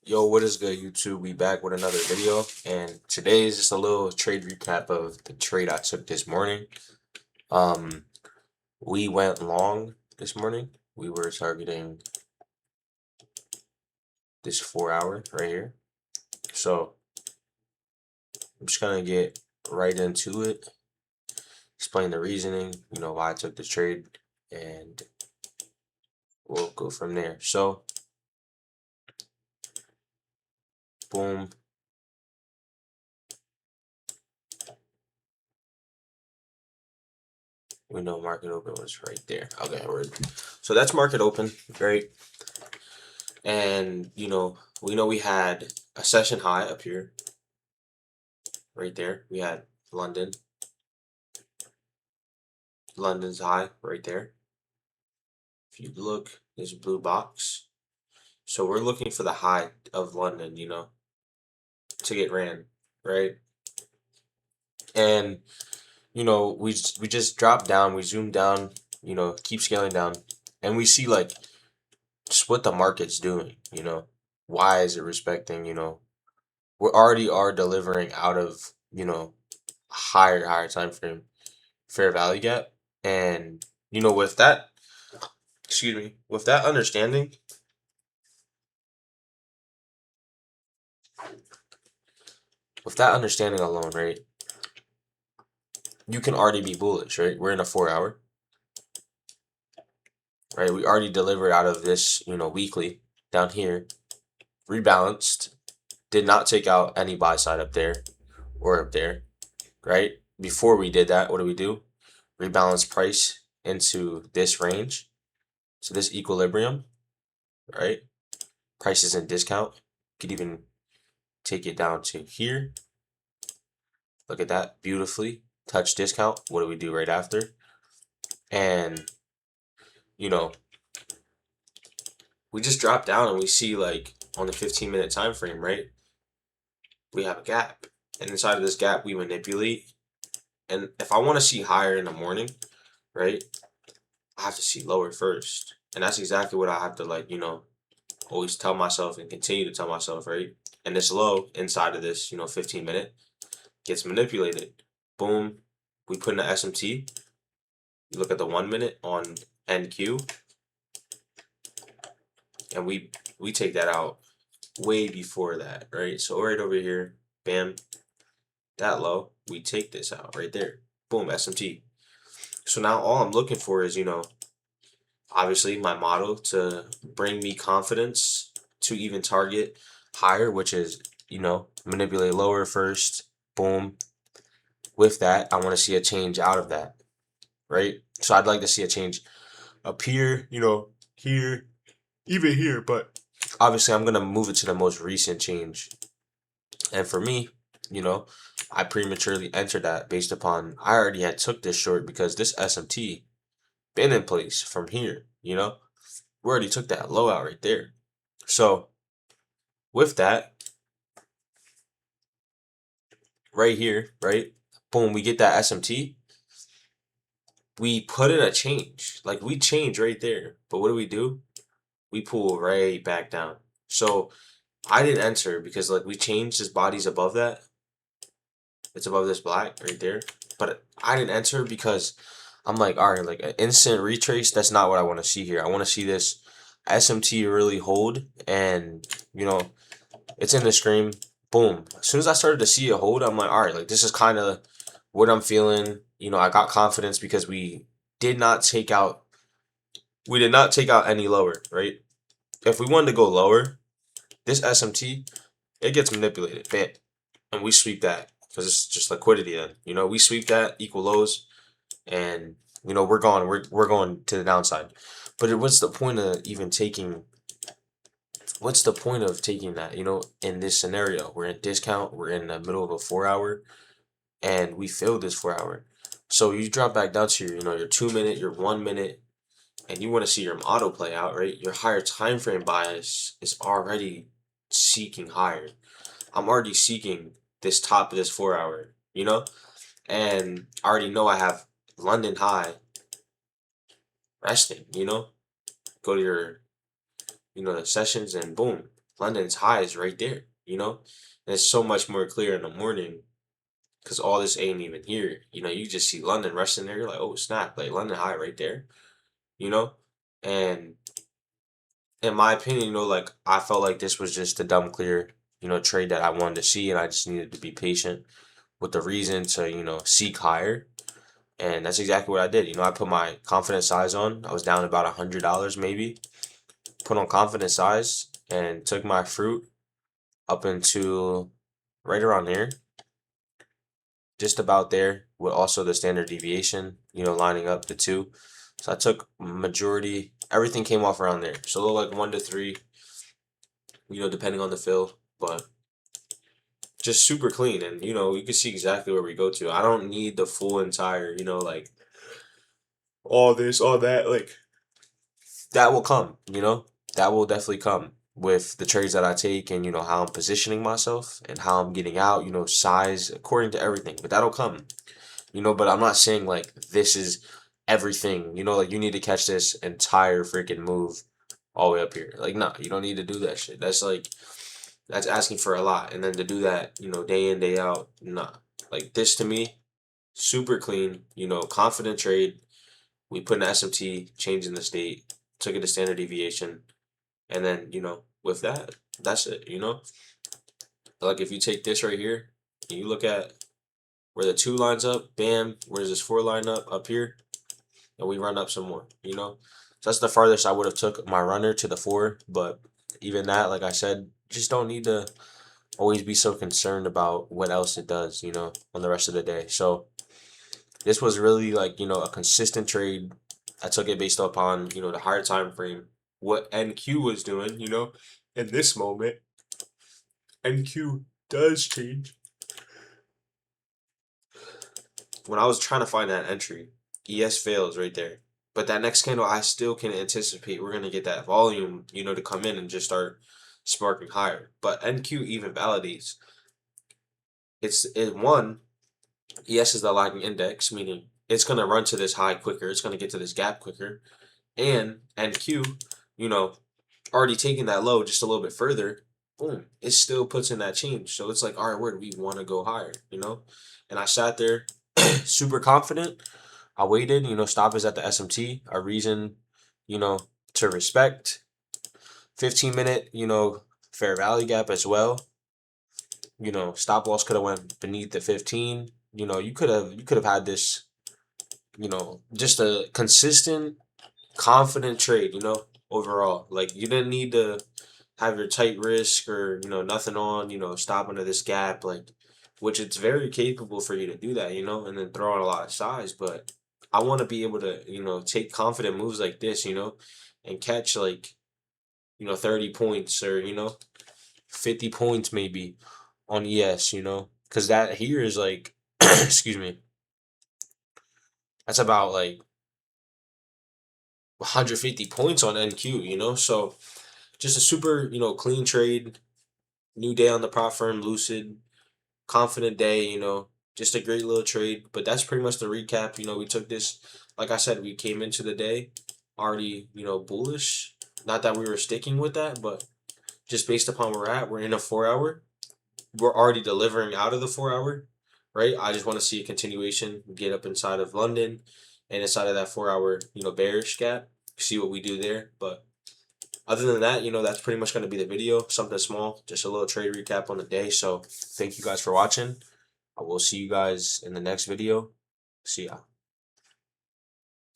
Yo, what is good, YouTube? We back with another video, and today is just a little trade recap of the trade I took this morning. Um, we went long this morning. We were targeting this 4 hour right here. So I'm just gonna get right into it, explain the reasoning, why I took the trade, and we'll go from there. So, boom. We know market open was right there. Okay, so that's market open, right? And we know we had a session high up here, right there. We had London, London's high right there. If you look, this blue box. So we're looking for the high of London, to get ran, right? And we just dropped down, we zoomed down, keep scaling down, and we see like just what the market's doing, why is it respecting, we already are delivering out of, higher time frame fair value gap. And with that, excuse me, with that understanding alone, right, you can already be bullish, right? We're in a 4 hour, right? We already delivered out of this, weekly down here, rebalanced, did not take out any buy side up there or up there, right? Before we did that, what do we do? Rebalance price into this range, so this equilibrium, right? Price is in discount. You could even take it down to here. Look at that, beautifully. Touch discount. What do we do right after? And, you know, we just drop down and we see like on the 15-minute time frame, right? We have a gap. And inside of this gap, we manipulate. And if I want to see higher in the morning, right, I have to see lower first. And that's exactly what I have to always tell myself and continue to tell myself, right? And this low inside of this, 15-minute gets manipulated. Boom. We put in the SMT. You look at the 1 minute on NQ, and we take that out way before that, right? So right over here, bam, that low, we take this out right there. Boom, SMT. So now all I'm looking for is, obviously my model to bring me confidence to even target higher, which is, manipulate lower first. Boom. With that, I want to see a change out of that, right? So I'd like to see a change up here, here, even here, but obviously I'm gonna move it to the most recent change. And for me, you know, I prematurely entered that based upon I already had took this short because this SMT been in place from here, we already took that low out right there. So with that, right here, right, boom, we get that SMT. We put in a change, like we change right there. But what do? We pull right back down. So I didn't enter because like we changed his body's above that. It's above this black right there. But I didn't enter because I'm like, all right, like an instant retrace, that's not what I want to see here. I want to see this SMT really hold and it's in the screen. Boom. As soon as I started to see it hold, I'm like, all right, like this is kind of what I'm feeling. I got confidence because did not take out we did not take out any lower, right? If we wanted to go lower, this SMT, it gets manipulated, bam, and we sweep that because it's just liquidity. Then we sweep that equal lows, and we're gone. We're going to the downside. But what's the point of even taking? What's the point of taking that? In this scenario, we're in discount. We're in the middle of a 4 hour, and we filled this 4 hour. So you drop back down to your 2 minute, your 1 minute, and you want to see your auto play out, right? Your higher time frame bias is already seeking higher. I'm already seeking this top of this 4 hour, and I already know I have London high resting, go to your, the sessions and boom, London's high is right there, you know? And it's so much more clear in the morning because all this ain't even here. You know, you just see London resting there. You're like, oh, snap, like London high right there, you know? And in my opinion, you know, like I felt like this was just a dumb clear, you know, trade that I wanted to see, and I just needed to be patient with the reason to, you know, seek higher. And that's exactly what I did. You know, I put my confidence size on. I was down about $100 maybe. Put on confidence size and took my fruit up into right around here, just about there, with also the standard deviation, you know, lining up the two. So I took majority, everything came off around there. So it looked like 1 to 3, you know, depending on the fill, but just super clean. And, you know, you can see exactly where we go to. I don't need the full entire, you know, like all this, all that. Like, that will come, you know, that will definitely come with the trades that I take and, you know, how I'm positioning myself and how I'm getting out, you know, size according to everything. But that'll come, you know, but I'm not saying like this is everything, you know, like you need to catch this entire freaking move all the way up here. Like, nah, you don't need to do that shit. That's like, that's asking for a lot. And then to do that, you know, day in, day out, nah. Like this to me, super clean, you know, confident trade. We put an SMT, changing the state, took it to standard deviation, and then, you know, with that, that's it, you know? Like if you take this right here, and you look at where the 2 lines up, bam, where's this 4 line up here, and we run up some more, you know? So that's the farthest I would have took my runner, to the 4, but even that, like I said, just don't need to always be so concerned about what else it does, you know, on the rest of the day. So this was really like, you know, a consistent trade. I took it based upon, you know, the higher time frame, what NQ was doing, you know, in this moment. NQ does change. When I was trying to find that entry, ES fails right there. But that next candle, I still can anticipate we're gonna get that volume, you know, to come in and just start sparking higher. But NQ even validates. It one, ES is the lagging index, meaning it's gonna run to this high quicker, it's gonna get to this gap quicker. And NQ, you know, already taking that low just a little bit further, boom, it still puts in that change. So it's like, all right, where do we want to go higher, you know? And I sat there super confident. I waited, you know, stop is at the SMT, a reason, you know, to respect. 15-minute, you know, fair value gap as well. You know, stop loss could have went beneath the 15. You know, you could have had this, you know, just a consistent, confident trade, you know, overall. Like you didn't need to have your tight risk or, you know, nothing on, you know, stop under this gap, like, which it's very capable for you to do that, you know, and then throw on a lot of size. But I want to be able to, you know, take confident moves like this, you know, and catch like, you know, 30 points or, you know, 50 points maybe on ES, you know, because that here is like, excuse me, that's about like 150 points on NQ, you know, so just a super, you know, clean trade. New day on the prop firm, Lucid, confident day, you know, just a great little trade. But that's pretty much the recap. You know, we took this, like I said, we came into the day already, you know, bullish. Not that we were sticking with that, but just based upon where we're at, we're in a 4 hour. We're already delivering out of the 4 hour, right? I just want to see a continuation, get up inside of London and inside of that 4 hour, you know, bearish gap, see what we do there. But other than that, you know, that's pretty much going to be the video. Something small, just a little trade recap on the day. So thank you guys for watching. I will see you guys in the next video. See ya.